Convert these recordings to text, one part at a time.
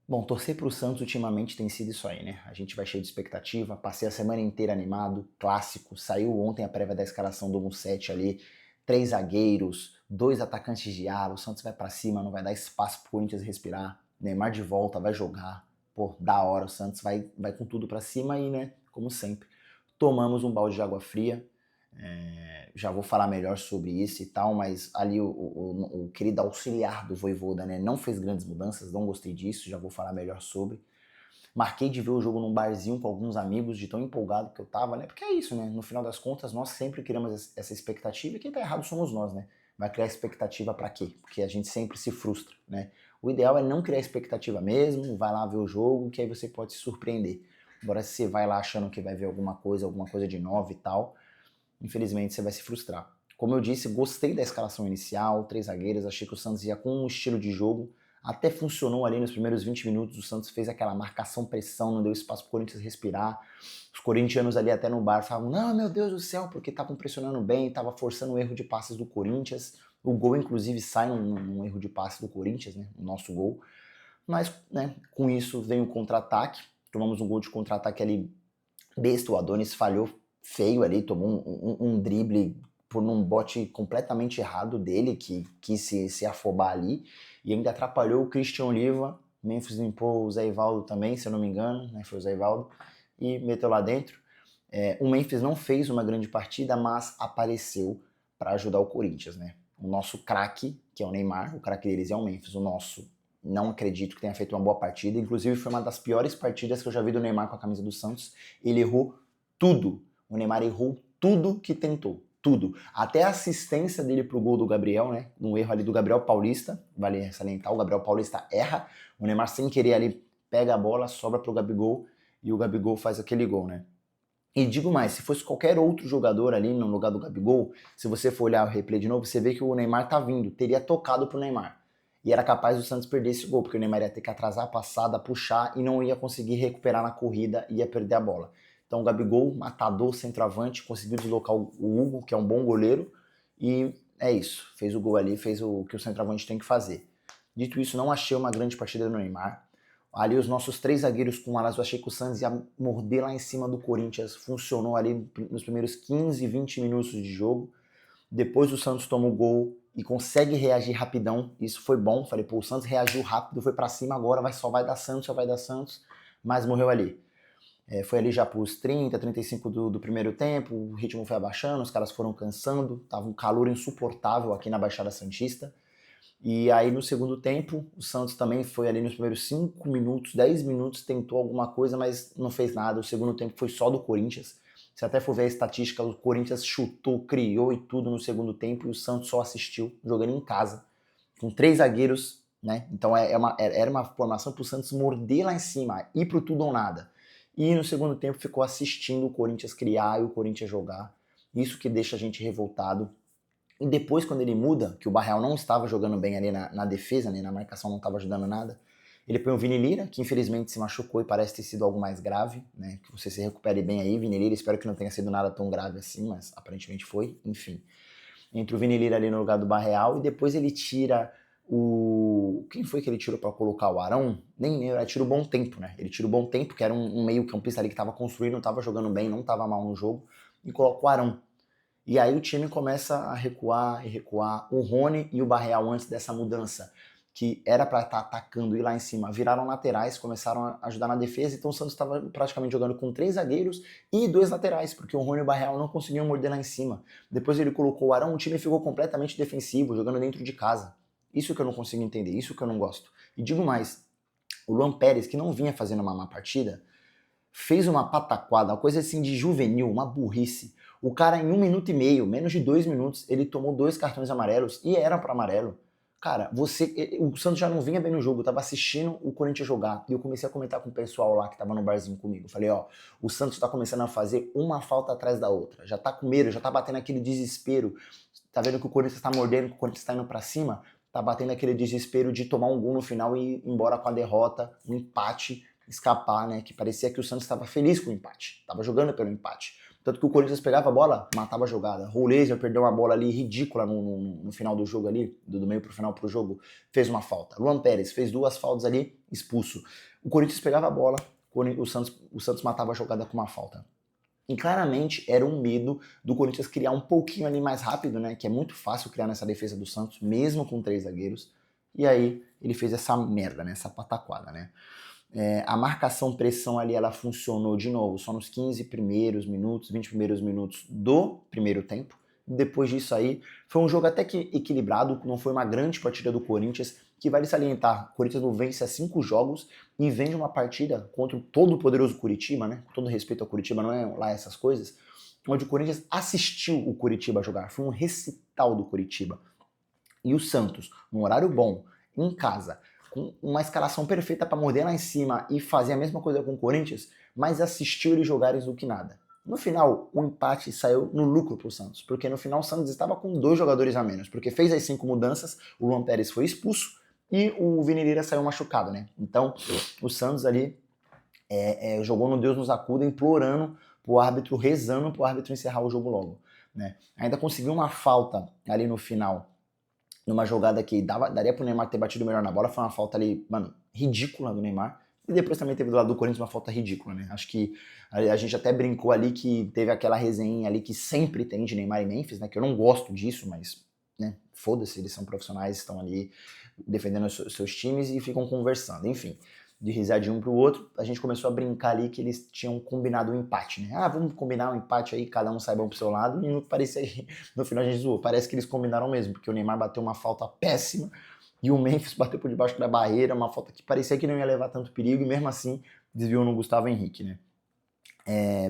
Bom, torcer para o Santos ultimamente tem sido isso aí, né? A gente vai cheio de expectativa, passei a semana inteira animado, clássico, saiu ontem a prévia da escalação do 1-7 ali, três zagueiros, dois atacantes de ala, o Santos vai para cima, não vai dar espaço pro Corinthians respirar, Neymar de volta, vai jogar, pô, da hora, o Santos vai com tudo para cima e, né, como sempre, tomamos um balde de água fria, já vou falar melhor sobre isso e tal, mas ali o querido auxiliar do Vojvoda, né, não fez grandes mudanças, não gostei disso, já vou falar melhor sobre. Marquei de ver o jogo num barzinho com alguns amigos, de tão empolgado que eu tava, né, porque é isso, né, no final das contas nós sempre criamos essa expectativa e quem tá errado somos nós, né. Vai criar expectativa pra quê? Porque a gente sempre se frustra, né. O ideal é não criar expectativa mesmo, vai lá ver o jogo, que aí você pode se surpreender. Agora se você vai lá achando que vai ver alguma coisa de nova e tal, infelizmente você vai se frustrar. Como eu disse, gostei da escalação inicial, três zagueiros, achei que o Santos ia com um estilo de jogo, até funcionou ali nos primeiros 20 minutos, o Santos fez aquela marcação-pressão, não deu espaço para o Corinthians respirar, os corintianos ali até no bar falavam, não, meu Deus do céu, porque estavam pressionando bem, estava forçando o erro de passes do Corinthians, o gol inclusive sai num erro de passe do Corinthians, né, o nosso gol, mas né, com isso vem o contra-ataque, tomamos um gol de contra-ataque ali besta, o Adonis falhou feio ali, tomou um drible por um bote completamente errado dele, que quis se afobar ali, e ainda atrapalhou o Christian Oliva, Memphis limpou o Zé Ivaldo também, se eu não me engano, né, foi o Zé Ivaldo, e meteu lá dentro. O Memphis não fez uma grande partida, mas apareceu para ajudar o Corinthians, né? O nosso craque, que é o Neymar, o craque deles é o Memphis, o nosso não acredito que tenha feito uma boa partida, inclusive foi uma das piores partidas que eu já vi do Neymar com a camisa do Santos, ele errou tudo, o Neymar errou tudo que tentou, tudo, até a assistência dele pro gol do Gabriel, né, um erro ali do Gabriel Paulista, vale salientar, o Gabriel Paulista erra, o Neymar sem querer ali pega a bola, sobra pro Gabigol, e o Gabigol faz aquele gol, né. E digo mais, se fosse qualquer outro jogador ali no lugar do Gabigol, se você for olhar o replay de novo, você vê que o Neymar tá vindo, teria tocado pro Neymar. E era capaz do Santos perder esse gol, porque o Neymar ia ter que atrasar a passada, puxar e não ia conseguir recuperar na corrida e ia perder a bola. Então o Gabigol, matador, centroavante, conseguiu deslocar o Hugo, que é um bom goleiro, e é isso. Fez o gol ali, fez o que o centroavante tem que fazer. Dito isso, não achei uma grande partida do Neymar. Ali os nossos três zagueiros com alas, eu achei que o Santos ia morder lá em cima do Corinthians. Funcionou ali nos primeiros 15, 20 minutos de jogo. Depois o Santos toma o gol e consegue reagir rapidão. Isso foi bom. Falei, pô, o Santos reagiu rápido, foi para cima, agora só vai dar Santos, só vai dar Santos. Mas morreu ali. Foi ali já pros 30, 35 do primeiro tempo, o ritmo foi abaixando, os caras foram cansando, tava um calor insuportável aqui na Baixada Santista. E aí no segundo tempo, o Santos também foi ali nos primeiros 5 minutos, 10 minutos, tentou alguma coisa, mas não fez nada. O segundo tempo foi só do Corinthians. Se até for ver a estatística, o Corinthians chutou, criou e tudo no segundo tempo e o Santos só assistiu, jogando em casa, com três zagueiros, né? Então era uma formação para o Santos morder lá em cima, ir pro tudo ou nada. E no segundo tempo ficou assistindo o Corinthians criar e o Corinthians jogar. Isso que deixa a gente revoltado. E depois, quando ele muda, que o Barreal não estava jogando bem ali na defesa, né, na marcação não estava ajudando nada, ele põe o Vini Lira, que infelizmente se machucou e parece ter sido algo mais grave, né, que você se recupere bem aí, Vini Lira, espero que não tenha sido nada tão grave assim, mas aparentemente foi, enfim. Entra o Vini Lira ali no lugar do Barreal e depois ele tira o... Quem foi que ele tirou para colocar o Arão? Nem lembro, ele tira o Bom Tempo, né, ele tira o Bom Tempo, que era um meio campista ali que estava construindo, não estava jogando bem, não estava mal no jogo, e coloca o Arão. E aí o time começa a recuar e recuar. O Rony e o Barreal, antes dessa mudança, que era para estar atacando e lá em cima, viraram laterais, começaram a ajudar na defesa. Então o Santos estava praticamente jogando com três zagueiros e dois laterais, porque o Rony e o Barreal não conseguiam morder lá em cima. Depois ele colocou o Arão, o time ficou completamente defensivo, jogando dentro de casa. Isso que eu não consigo entender, isso que eu não gosto. E digo mais, o Luan Pérez, que não vinha fazendo uma má partida, fez uma pataquada, uma coisa assim de juvenil, uma burrice. O cara em 1 minuto e meio, menos de 2 minutos, ele tomou 2 cartões amarelos e era para amarelo. Cara, o Santos já não vinha bem no jogo, eu tava assistindo o Corinthians jogar e eu comecei a comentar com o pessoal lá que tava no barzinho comigo. Eu falei, ó, o Santos tá começando a fazer uma falta atrás da outra, já tá com medo, já tá batendo aquele desespero. Tá vendo que o Corinthians tá mordendo, que o Corinthians tá indo pra cima, tá batendo aquele desespero de tomar um gol no final e ir embora com a derrota, um empate, escapar, né? Que parecia que o Santos estava feliz com o empate, estava jogando pelo empate. Tanto que o Corinthians pegava a bola, matava a jogada. O Laser perdeu uma bola ali ridícula no final do jogo ali, do meio pro final pro jogo, fez uma falta. Luan Pérez fez 2 faltas ali, expulso. O Corinthians pegava a bola, o Santos matava a jogada com uma falta. E claramente era um medo do Corinthians criar um pouquinho ali mais rápido, né? Que é muito fácil criar nessa defesa do Santos, mesmo com 3 zagueiros. E aí ele fez essa merda, né? Essa pataquada, né? A marcação-pressão ali, ela funcionou de novo só nos 15 primeiros minutos, 20 primeiros minutos do primeiro tempo. Depois disso aí, foi um jogo até que equilibrado, não foi uma grande partida do Corinthians, que vale salientar, o Corinthians não vence há 5 jogos e vem de uma partida contra o todo poderoso Curitiba, né? Com todo respeito ao Curitiba, não é lá essas coisas, onde o Corinthians assistiu o Curitiba jogar, foi um recital do Curitiba. E o Santos, num horário bom, em casa, com uma escalação perfeita para morder lá em cima e fazer a mesma coisa com o Corinthians, mas assistiu eles jogarem do que nada. No final, o empate saiu no lucro pro Santos, porque no final o Santos estava com 2 jogadores a menos, porque fez as 5 mudanças, o Luan Pérez foi expulso e o Vini Lira saiu machucado, né? Então, o Santos ali jogou no Deus nos acuda, implorando pro árbitro, rezando pro árbitro encerrar o jogo logo, né? Ainda conseguiu uma falta ali no final, numa jogada que daria pro Neymar ter batido melhor na bola, foi uma falta ali, mano, ridícula do Neymar. E depois também teve do lado do Corinthians uma falta ridícula, né? Acho que a gente até brincou ali que teve aquela resenha ali que sempre tem de Neymar e Memphis, né? Que eu não gosto disso, mas, né? Foda-se, eles são profissionais, estão ali defendendo os seus times e ficam conversando. Enfim, de risar de um pro outro, a gente começou a brincar ali que eles tinham combinado um empate, né? Ah, vamos combinar um empate aí, cada um sai bom pro seu lado, e no final a gente zoou. Parece que eles combinaram mesmo, porque o Neymar bateu uma falta péssima e o Memphis bateu por debaixo da barreira, uma falta que parecia que não ia levar tanto perigo e mesmo assim desviou no Gustavo Henrique, né?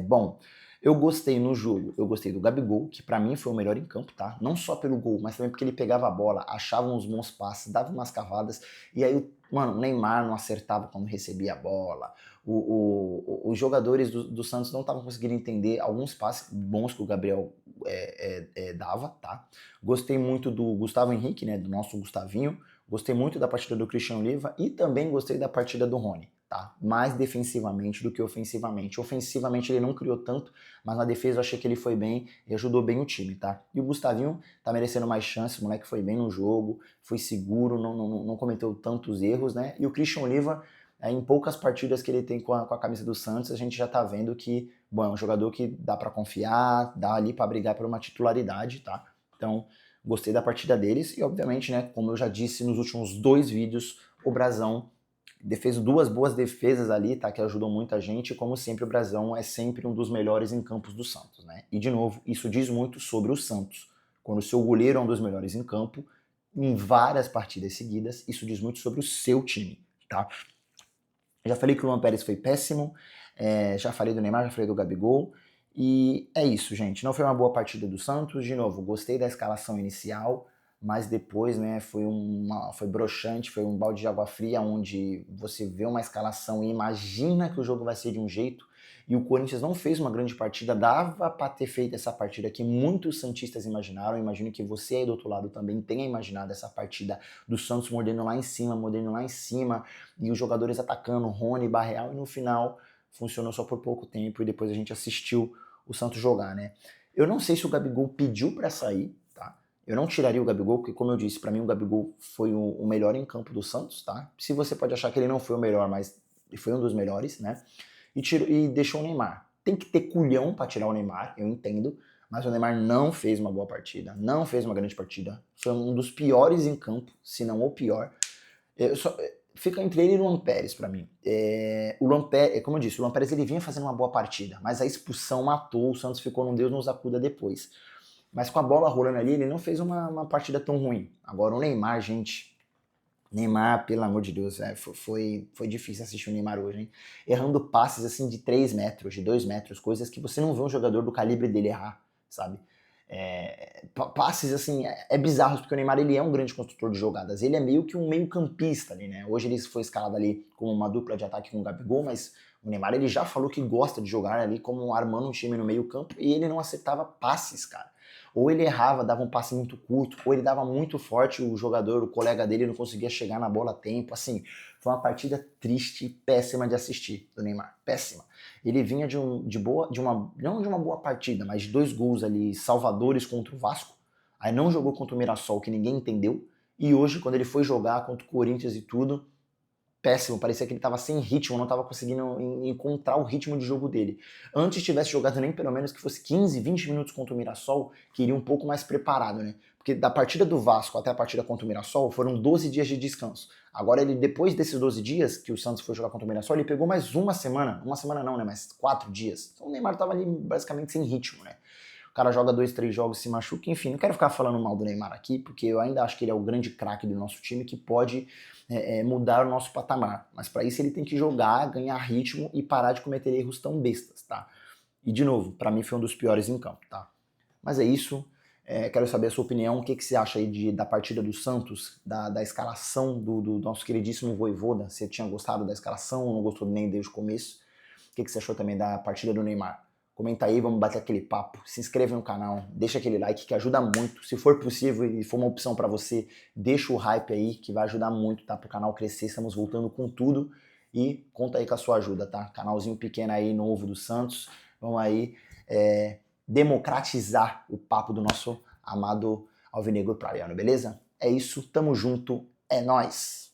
Bom, eu gostei no jogo, eu gostei do Gabigol, que pra mim foi o melhor em campo, tá? Não só pelo gol, mas também porque ele pegava a bola, achava uns bons passes, dava umas cavadas, e aí, mano, o Neymar não acertava quando recebia a bola, os jogadores do Santos não estavam conseguindo entender alguns passes bons que o Gabriel dava, tá? Gostei muito do Gustavo Henrique, né, do nosso Gustavinho, gostei muito da partida do Christian Oliva e também gostei da partida do Rony. Tá? Mais defensivamente do que ofensivamente. Ofensivamente ele não criou tanto, mas na defesa eu achei que ele foi bem e ajudou bem o time, tá? E o Gustavinho tá merecendo mais chances, o moleque foi bem no jogo, foi seguro, não cometeu tantos erros, né? E o Christian Oliva, em poucas partidas que ele tem com a camisa do Santos, a gente já tá vendo que, bom, é um jogador que dá para confiar, dá ali para brigar por uma titularidade, tá? Então, gostei da partida deles e, obviamente, né, como eu já disse nos últimos 2 vídeos, o Brasão fez 2 boas defesas ali, tá? Que ajudou muita gente. E como sempre, o Brasão é sempre um dos melhores em campos do Santos, né? E de novo, isso diz muito sobre o Santos. Quando o seu goleiro é um dos melhores em campo, em várias partidas seguidas, isso diz muito sobre o seu time, tá? Já falei que o Luan Pérez foi péssimo, já falei do Neymar, já falei do Gabigol. E é isso, gente. Não foi uma boa partida do Santos. De novo, gostei da escalação inicial, mas depois, né, foi broxante, foi um balde de água fria, onde você vê uma escalação e imagina que o jogo vai ser de um jeito, e o Corinthians não fez uma grande partida, dava para ter feito essa partida que muitos santistas imaginaram, imagino que você aí do outro lado também tenha imaginado essa partida do Santos mordendo lá em cima, e os jogadores atacando, Rony, Barreal, e no final funcionou só por pouco tempo, e depois a gente assistiu o Santos jogar, né. Eu não sei se o Gabigol pediu para sair, tá? Eu não tiraria o Gabigol, porque como eu disse, para mim o Gabigol foi o melhor em campo do Santos, tá? Se você pode achar que ele não foi o melhor, mas foi um dos melhores, né? E deixou o Neymar. Tem que ter culhão para tirar o Neymar, eu entendo, mas o Neymar não fez uma boa partida, não fez uma grande partida. Foi um dos piores em campo, se não o pior. Fica entre ele e o Luan Pérez pra mim. O Luan Pérez, como eu disse, o Luan Pérez ele vinha fazendo uma boa partida, mas a expulsão matou, o Santos ficou num Deus nos acuda depois. Mas com a bola rolando ali, ele não fez uma partida tão ruim. Agora o Neymar, gente. Neymar, pelo amor de Deus, foi difícil assistir o Neymar hoje, hein? Errando passes assim de 3 metros, de 2 metros, coisas que você não vê um jogador do calibre dele errar, sabe? Passes assim, bizarros, porque o Neymar ele é um grande construtor de jogadas, ele é meio que um meio campista ali, né? Hoje ele foi escalado ali como uma dupla de ataque com o Gabigol, mas o Neymar ele já falou que gosta de jogar ali como armando um time no meio campo e ele não acertava passes, cara. Ou ele errava, dava um passe muito curto, ou ele dava muito forte, o jogador, o colega dele não conseguia chegar na bola a tempo. Assim, foi uma partida triste, péssima de assistir do Neymar, péssima. Ele vinha não de uma boa partida, mas de 2 gols ali salvadores contra o Vasco. Aí não jogou contra o Mirassol, que ninguém entendeu. E hoje, quando ele foi jogar contra o Corinthians e tudo, péssimo, parecia que ele estava sem ritmo, não estava conseguindo encontrar o ritmo de jogo dele. Antes tivesse jogado nem pelo menos que fosse 15, 20 minutos contra o Mirassol, que iria um pouco mais preparado, né? Porque da partida do Vasco até a partida contra o Mirassol foram 12 dias de descanso. Agora ele, depois desses 12 dias que o Santos foi jogar contra o Mirassol, ele pegou mais uma semana não, né, mas 4 dias. Então o Neymar estava ali basicamente sem ritmo, né? O cara joga 2, 3 jogos, se machuca, enfim, não quero ficar falando mal do Neymar aqui, porque eu ainda acho que ele é o grande craque do nosso time que pode mudar o nosso patamar. Mas para isso ele tem que jogar, ganhar ritmo e parar de cometer erros tão bestas, tá? E de novo, para mim foi um dos piores em campo, tá? Mas é isso. Quero saber a sua opinião. O que você acha aí da partida do Santos, da escalação do nosso queridíssimo Vojvoda? Você tinha gostado da escalação ou não gostou nem desde o começo? O que você achou também da partida do Neymar? Comenta aí, vamos bater aquele papo. Se inscreva no canal, deixa aquele like que ajuda muito. Se for possível e for uma opção para você, deixa o hype aí que vai ajudar muito, tá? Para o canal crescer. Estamos voltando com tudo e conta aí com a sua ajuda, tá? Canalzinho pequeno aí, novo do Santos. Vamos aí democratizar o papo do nosso amado alvinegro praiano, beleza? É isso, tamo junto, é nóis!